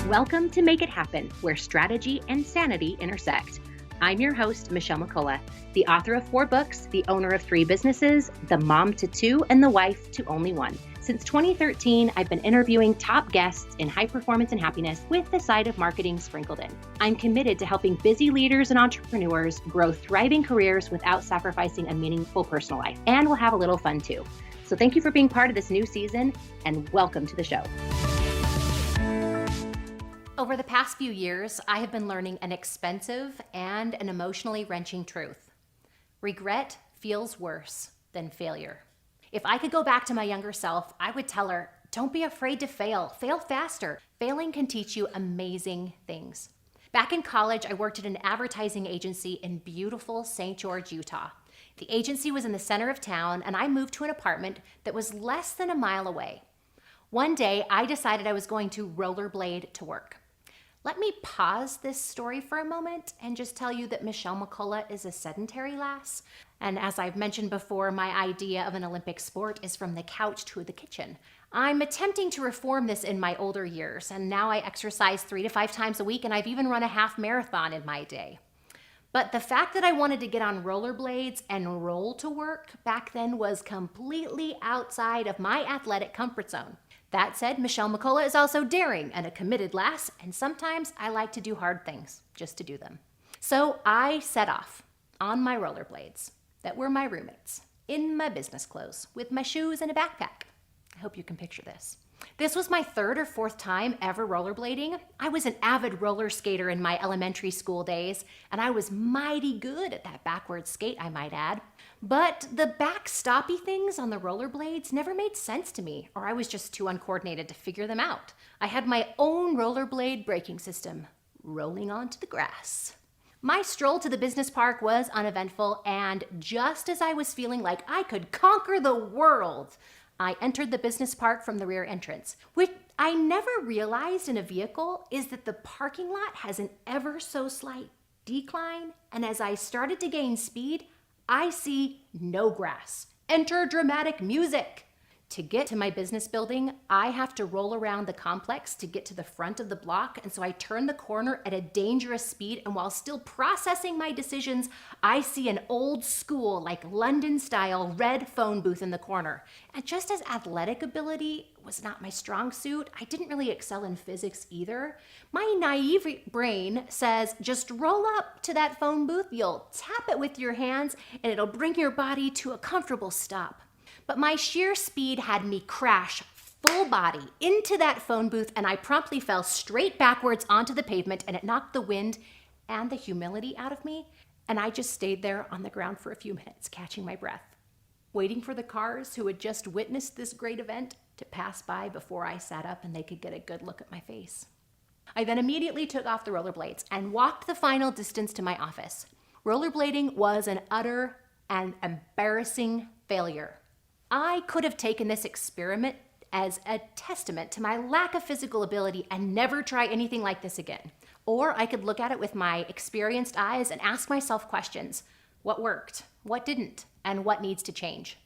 Welcome to Make It Happen, where strategy and sanity intersect. I'm your host, Michelle McCullough, the author of 4 books, the owner of 3 businesses, the mom to 2, and the wife to only 1. Since 2013, I've been interviewing top guests in high performance and happiness with the side of marketing sprinkled in. I'm committed to helping busy leaders and entrepreneurs grow thriving careers without sacrificing a meaningful personal life. And we'll have a little fun too. So thank you for being part of this new season, and welcome to the show. Over the past few years, I have been learning an expensive and an emotionally wrenching truth. Regret feels worse than failure. If I could go back to my younger self, I would tell her, don't be afraid to fail. Fail faster. Failing can teach you amazing things. Back in college, I worked at an advertising agency in beautiful St. George, Utah. The agency was in the center of town, and I moved to an apartment that was less than a mile away. One day, I decided I was going to rollerblade to work. Let me pause this story for a moment and just tell you that Michelle McCullough is a sedentary lass. And as I've mentioned before, my idea of an Olympic sport is from the couch to the kitchen. I'm attempting to reform this in my older years, and now I exercise 3 to 5 times a week, and I've even run a half marathon in my day. But the fact that I wanted to get on rollerblades and roll to work back then was completely outside of my athletic comfort zone. That said, Michelle McCullough is also daring and a committed lass, and sometimes I like to do hard things just to do them. So I set off on my rollerblades that were my roommates, in my business clothes, with my shoes and a backpack. I hope you can picture this. This was my 3rd or 4th time ever rollerblading. I was an avid roller skater in my elementary school days, and I was mighty good at that backward skate, I might add. But the backstoppy things on the rollerblades never made sense to me, or I was just too uncoordinated to figure them out. I had my own rollerblade braking system, rolling onto the grass. My stroll to the business park was uneventful, and just as I was feeling like I could conquer the world, I entered the business park from the rear entrance. What I never realized in a vehicle is that the parking lot has an ever so slight decline, and as I started to gain speed, I see no grass. Enter dramatic music. To get to my business building, I have to roll around the complex to get to the front of the block, and so I turn the corner at a dangerous speed, and while still processing my decisions, I see an old school, like London-style red phone booth in the corner. And just as athletic ability was not my strong suit, I didn't really excel in physics either. My naive brain says, just roll up to that phone booth, you'll tap it with your hands, and it'll bring your body to a comfortable stop. But my sheer speed had me crash full body into that phone booth, and I promptly fell straight backwards onto the pavement, and it knocked the wind and the humility out of me. And I just stayed there on the ground for a few minutes, catching my breath, waiting for the cars who had just witnessed this great event to pass by before I sat up and they could get a good look at my face. I then immediately took off the rollerblades and walked the final distance to my office. Rollerblading was an utter and embarrassing failure. I could have taken this experiment as a testament to my lack of physical ability and never try anything like this again. Or I could look at it with my experienced eyes and ask myself questions. What worked? What didn't? And what needs to change?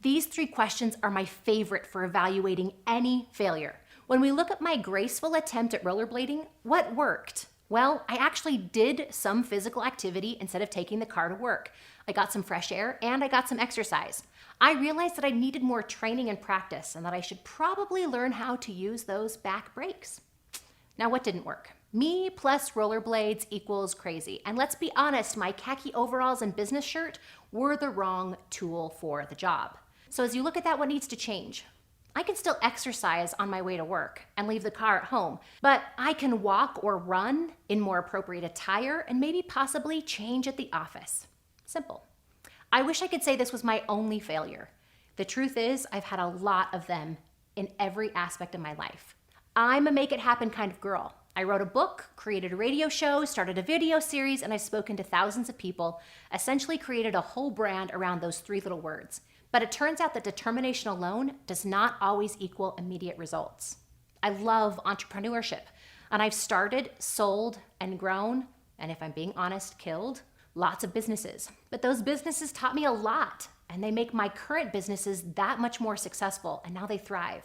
These 3 questions are my favorite for evaluating any failure. When we look at my graceful attempt at rollerblading, what worked? Well, I actually did some physical activity instead of taking the car to work. I got some fresh air and I got some exercise. I realized that I needed more training and practice and that I should probably learn how to use those back brakes. Now, what didn't work? Me plus rollerblades equals crazy. And let's be honest, my khaki overalls and business shirt were the wrong tool for the job. So as you look at that, what needs to change? I can still exercise on my way to work and leave the car at home, but I can walk or run in more appropriate attire and maybe possibly change at the office. Simple. I wish I could say this was my only failure. The truth is, I've had a lot of them in every aspect of my life. I'm a make it happen kind of girl. I wrote a book, created a radio show, started a video series, and I've spoken to thousands of people, essentially created a whole brand around those 3 little words. But it turns out that determination alone does not always equal immediate results. I love entrepreneurship, and I've started, sold, and grown, and if I'm being honest, killed lots of businesses. But those businesses taught me a lot, and they make my current businesses that much more successful, and now they thrive.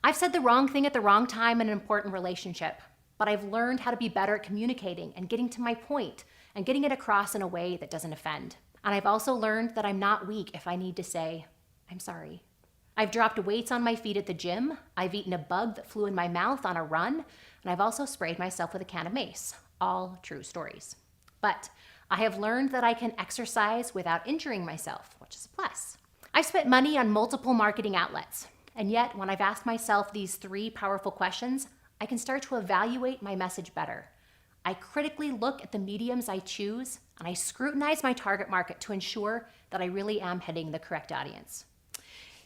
I've said the wrong thing at the wrong time in an important relationship. but I've learned how to be better at communicating and getting to my point and getting it across in a way that doesn't offend. And I've also learned that I'm not weak if I need to say, I'm sorry. I've dropped weights on my feet at the gym. I've eaten a bug that flew in my mouth on a run. And I've also sprayed myself with a can of mace. All true stories. But I have learned that I can exercise without injuring myself, which is a plus. I've spent money on multiple marketing outlets. And yet, when I've asked myself these 3 powerful questions, I can start to evaluate my message better. I critically look at the mediums I choose, and I scrutinize my target market to ensure that I really am hitting the correct audience.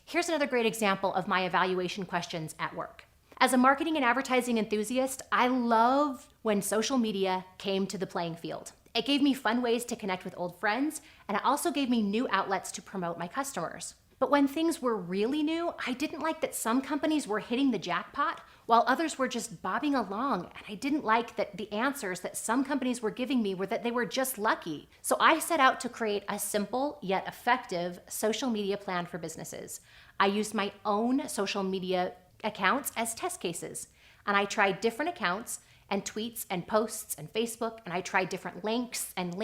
Here's another great example of my evaluation questions at work. As a marketing and advertising enthusiast, I love when social media came to the playing field. It gave me fun ways to connect with old friends, and it also gave me new outlets to promote my customers. But when things were really new, I didn't like that some companies were hitting the jackpot while others were just bobbing along. And I didn't like that the answers that some companies were giving me were that they were just lucky. So I set out to create a simple yet effective social media plan for businesses. I used my own social media accounts as test cases. And I tried different accounts and tweets and posts and Facebook, and I tried different links, and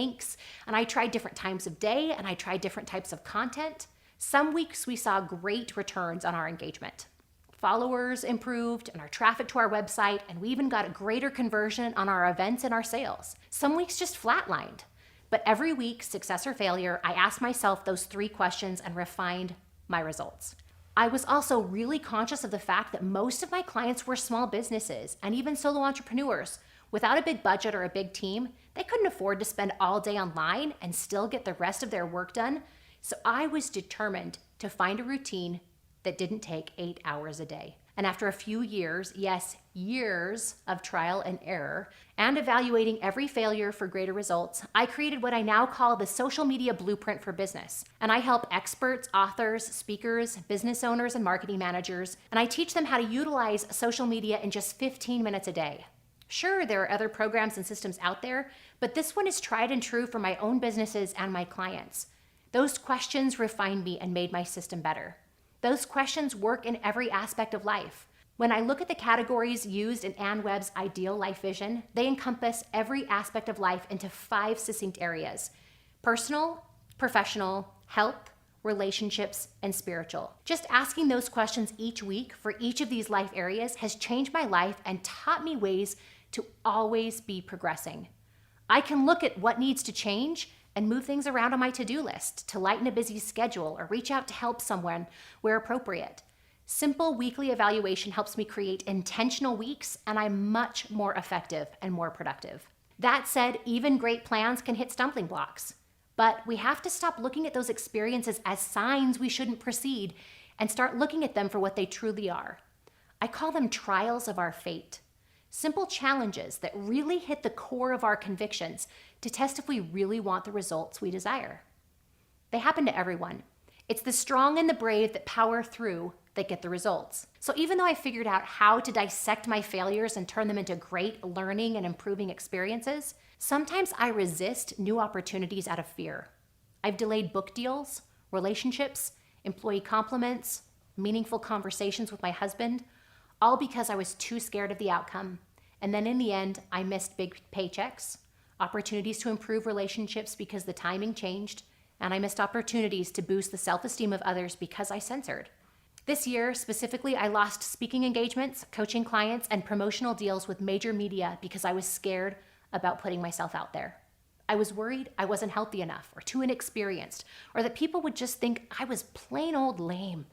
I tried different times of day, and I tried different types of content. Some weeks we saw great returns on our engagement. Followers improved and our traffic to our website, and we even got a greater conversion on our events and our sales. Some weeks just flatlined. But every week, success or failure, I asked myself those 3 questions and refined my results. I was also really conscious of the fact that most of my clients were small businesses and even solo entrepreneurs. Without a big budget or a big team, they couldn't afford to spend all day online and still get the rest of their work done. So I was determined to find a routine that didn't take 8 hours a day. And after a few years, yes, years of trial and error, and evaluating every failure for greater results, I created what I now call the social media blueprint for business. And I help experts, authors, speakers, business owners, and marketing managers, and I teach them how to utilize social media in just 15 minutes a day. Sure, there are other programs and systems out there, but this one is tried and true for my own businesses and my clients. Those questions refined me and made my system better. Those questions work in every aspect of life. When I look at the categories used in Ann Webb's Ideal Life Vision, they encompass every aspect of life into 5 succinct areas: personal, professional, health, relationships, and spiritual. Just asking those questions each week for each of these life areas has changed my life and taught me ways to always be progressing. I can look at what needs to change and move things around on my to-do list to lighten a busy schedule or reach out to help someone where appropriate. Simple weekly evaluation helps me create intentional weeks, and I'm much more effective and more productive. That said, even great plans can hit stumbling blocks. But we have to stop looking at those experiences as signs we shouldn't proceed and start looking at them for what they truly are. I call them trials of our fate. Simple challenges that really hit the core of our convictions to test if we really want the results we desire. They happen to everyone. It's the strong and the brave that power through that get the results. So even though I figured out how to dissect my failures and turn them into great learning and improving experiences, sometimes I resist new opportunities out of fear. I've delayed book deals, relationships, employee compliments, meaningful conversations with my husband, all because I was too scared of the outcome. And then in the end, I missed big paychecks, opportunities to improve relationships because the timing changed, and I missed opportunities to boost the self-esteem of others because I censored. This year, specifically, I lost speaking engagements, coaching clients, and promotional deals with major media because I was scared about putting myself out there. I was worried I wasn't healthy enough or too inexperienced, or that people would just think I was plain old lame.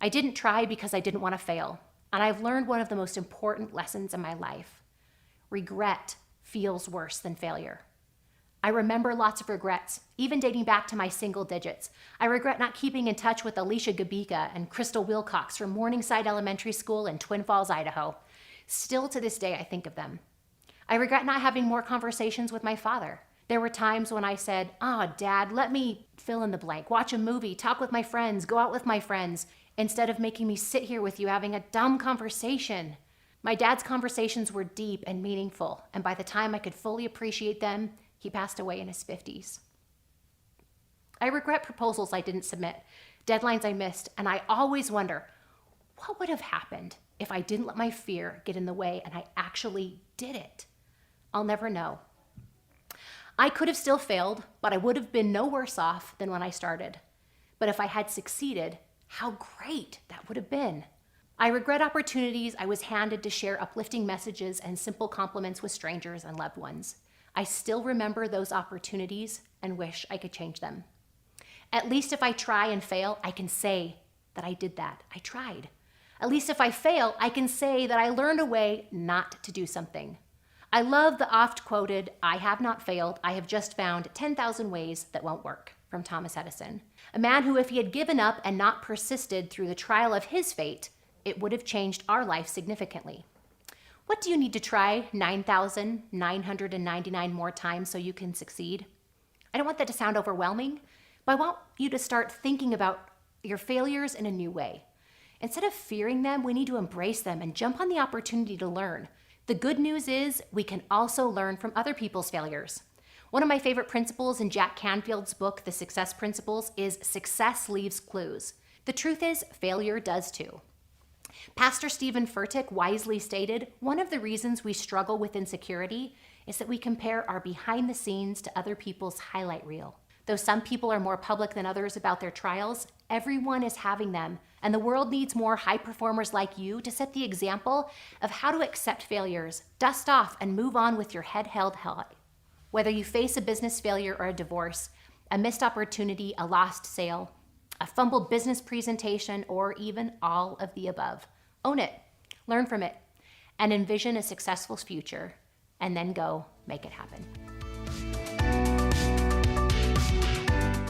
I didn't try because I didn't want to fail. And I've learned one of the most important lessons in my life. Regret feels worse than failure. I remember lots of regrets, even dating back to my single digits. I regret not keeping in touch with Alicia Gabika and Crystal Wilcox from Morningside Elementary School in Twin Falls, Idaho. Still to this day, I think of them. I regret not having more conversations with my father. There were times when I said, Dad, let me fill in the blank, watch a movie, talk with my friends, go out with my friends, instead of making me sit here with you having a dumb conversation. My dad's conversations were deep and meaningful, and by the time I could fully appreciate them, he passed away in his 50s. I regret proposals I didn't submit, deadlines I missed, and I always wonder, what would have happened if I didn't let my fear get in the way and I actually did it? I'll never know. I could have still failed, but I would have been no worse off than when I started. But if I had succeeded, how great that would have been. I regret opportunities I was handed to share uplifting messages and simple compliments with strangers and loved ones. I still remember those opportunities and wish I could change them. At least if I try and fail, I can say that I did that. I tried. At least if I fail, I can say that I learned a way not to do something. I love the oft-quoted, "I have not failed, I have just found 10,000 ways that won't work," from Thomas Edison, a man who, if he had given up and not persisted through the trial of his fate, it would have changed our life significantly. What do you need to try 9,999 more times so you can succeed? I don't want that to sound overwhelming, but I want you to start thinking about your failures in a new way. Instead of fearing them, we need to embrace them and jump on the opportunity to learn. The good news is we can also learn from other people's failures. One of my favorite principles in Jack Canfield's book, The Success Principles, is success leaves clues. The truth is, failure does too. Pastor Stephen Furtick wisely stated, one of the reasons we struggle with insecurity is that we compare our behind the scenes to other people's highlight reel. Though some people are more public than others about their trials, everyone is having them, and the world needs more high performers like you to set the example of how to accept failures, dust off, and move on with your head held high. Whether you face a business failure or a divorce, a missed opportunity, a lost sale, a fumbled business presentation, or even all of the above, own it, learn from it, and envision a successful future, and then go make it happen.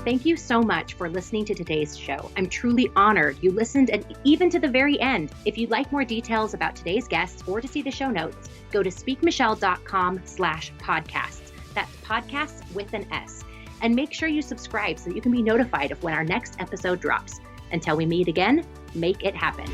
Thank you so much for listening to today's show. I'm truly honored you listened and even to the very end. If you'd like more details about today's guests or to see the show notes, go to speakmichelle.com/podcasts. That's podcasts with an S. And make sure you subscribe so you can be notified of when our next episode drops. Until we meet again, make it happen.